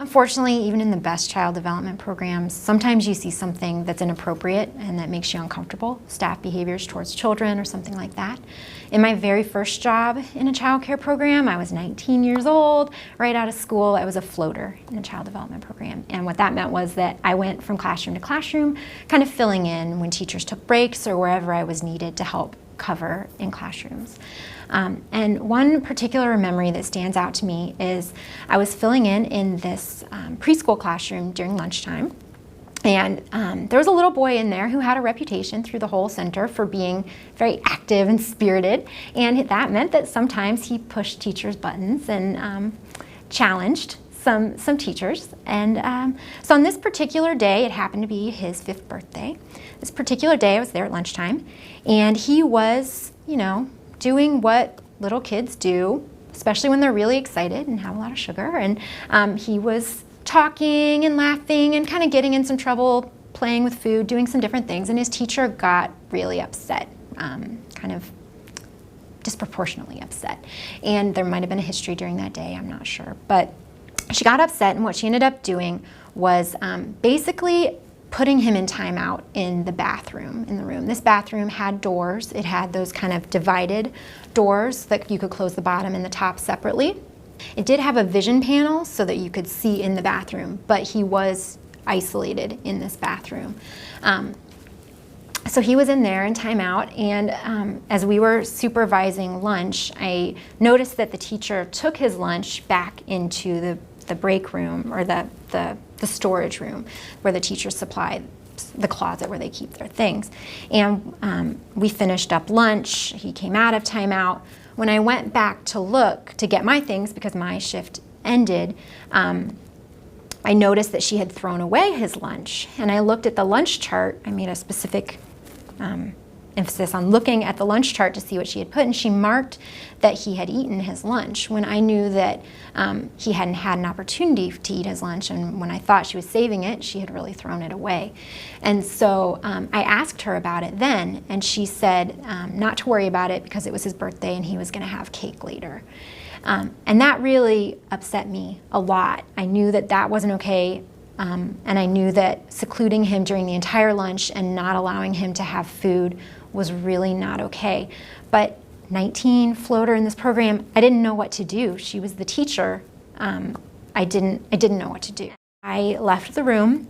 Unfortunately, even in the best child development programs, sometimes you see something that's inappropriate and that makes you uncomfortable, staff behaviors towards children or something like that. In my very first job in a child care program, I was 19 years old, right out of school. I was a floater in a child development program. And what that meant was that I went from classroom to classroom, kind of filling in when teachers took breaks or wherever I was needed to help cover in classrooms. And one particular memory that stands out to me is I was filling in this preschool classroom during lunchtime. And there was a little boy in there who had a reputation through the whole center for being very active and spirited. And that meant that sometimes he pushed teachers' buttons and challenged some teachers. And so on this particular day, it happened to be his 5th birthday. This particular day, I was there at lunchtime, and he was, doing what little kids do, especially when they're really excited and have a lot of sugar. And he was talking and laughing and kind of getting in some trouble, playing with food, doing some different things. And his teacher got really upset, kind of disproportionately upset. And there might have been a history during that day, I'm not sure. But she got upset, and what she ended up doing was basically putting him in timeout in the bathroom, in the room. This bathroom had doors. It had those kind of divided doors that you could close the bottom and the top separately. It did have a vision panel so that you could see in the bathroom, but he was isolated in this bathroom. So he was in there in timeout, and as we were supervising lunch, I noticed that the teacher took his lunch back into the break room, or the storage room where the teachers supply the closet where they keep their things. And we finished up lunch. He came out of timeout. When I went back to look to get my things because my shift ended, I noticed that she had thrown away his lunch. And I looked at the lunch chart. I made a specific emphasis on looking at the lunch chart to see what she had put, and she marked that he had eaten his lunch when I knew that he hadn't had an opportunity to eat his lunch, and when I thought she was saving it, she had really thrown it away. And so I asked her about it then, and she said not to worry about it because it was his birthday and he was going to have cake later. And that really upset me a lot. I knew that that wasn't okay. And I knew that secluding him during the entire lunch and not allowing him to have food was really not okay. But 19, floater in this program, I didn't know what to do. She was the teacher. I didn't know what to do. I left the room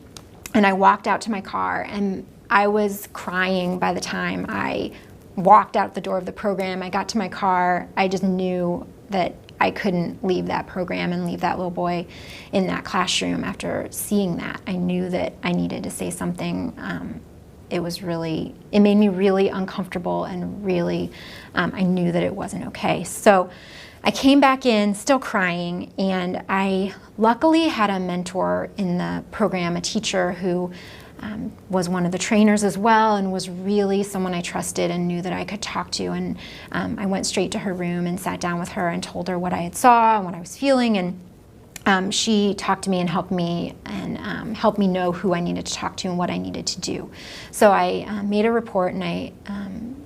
and I walked out to my car, and I was crying by the time I walked out the door of the program. I got to my car. I just knew that I couldn't leave that program and leave that little boy in that classroom after seeing that. I knew that I needed to say something. It made me really uncomfortable, and really, I knew that it wasn't okay. So I came back in still crying, and I luckily had a mentor in the program, a teacher who was one of the trainers as well, and was really someone I trusted and knew that I could talk to. And I went straight to her room and sat down with her and told her what I had saw and what I was feeling, and she talked to me and helped me know who I needed to talk to and what I needed to do. So I made a report, and I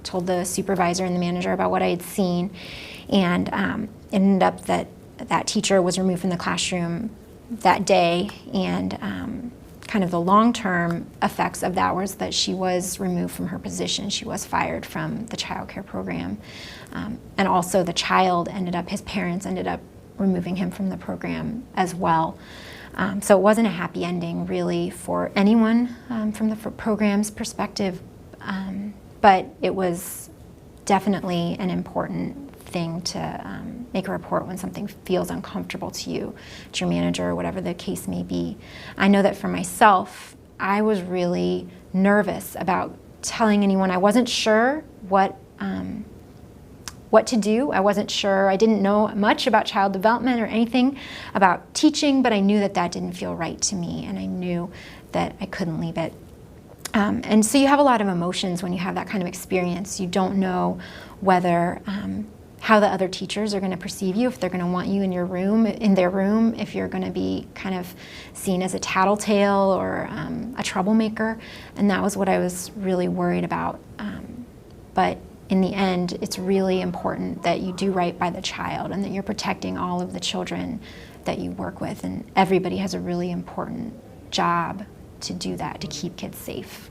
told the supervisor and the manager about what I had seen, and it ended up that that teacher was removed from the classroom that day, and kind of the long-term effects of that was that she was removed from her position. She was fired from the child care program. And also the child his parents ended up removing him from the program as well. So it wasn't a happy ending really for anyone from the program's perspective, but it was definitely an important thing to make a report when something feels uncomfortable to you, to your manager, or whatever the case may be. I know that for myself, I was really nervous about telling anyone. I wasn't sure what to do. I wasn't sure. I didn't know much about child development or anything about teaching, but I knew that that didn't feel right to me, and I knew that I couldn't leave it. And so you have a lot of emotions when you have that kind of experience. You don't know whether how the other teachers are going to perceive you, if they're going to want you in their room, if you're going to be kind of seen as a tattletale or a troublemaker. And that was what I was really worried about. But in the end, it's really important that you do right by the child and that you're protecting all of the children that you work with. And everybody has a really important job to do that, to keep kids safe.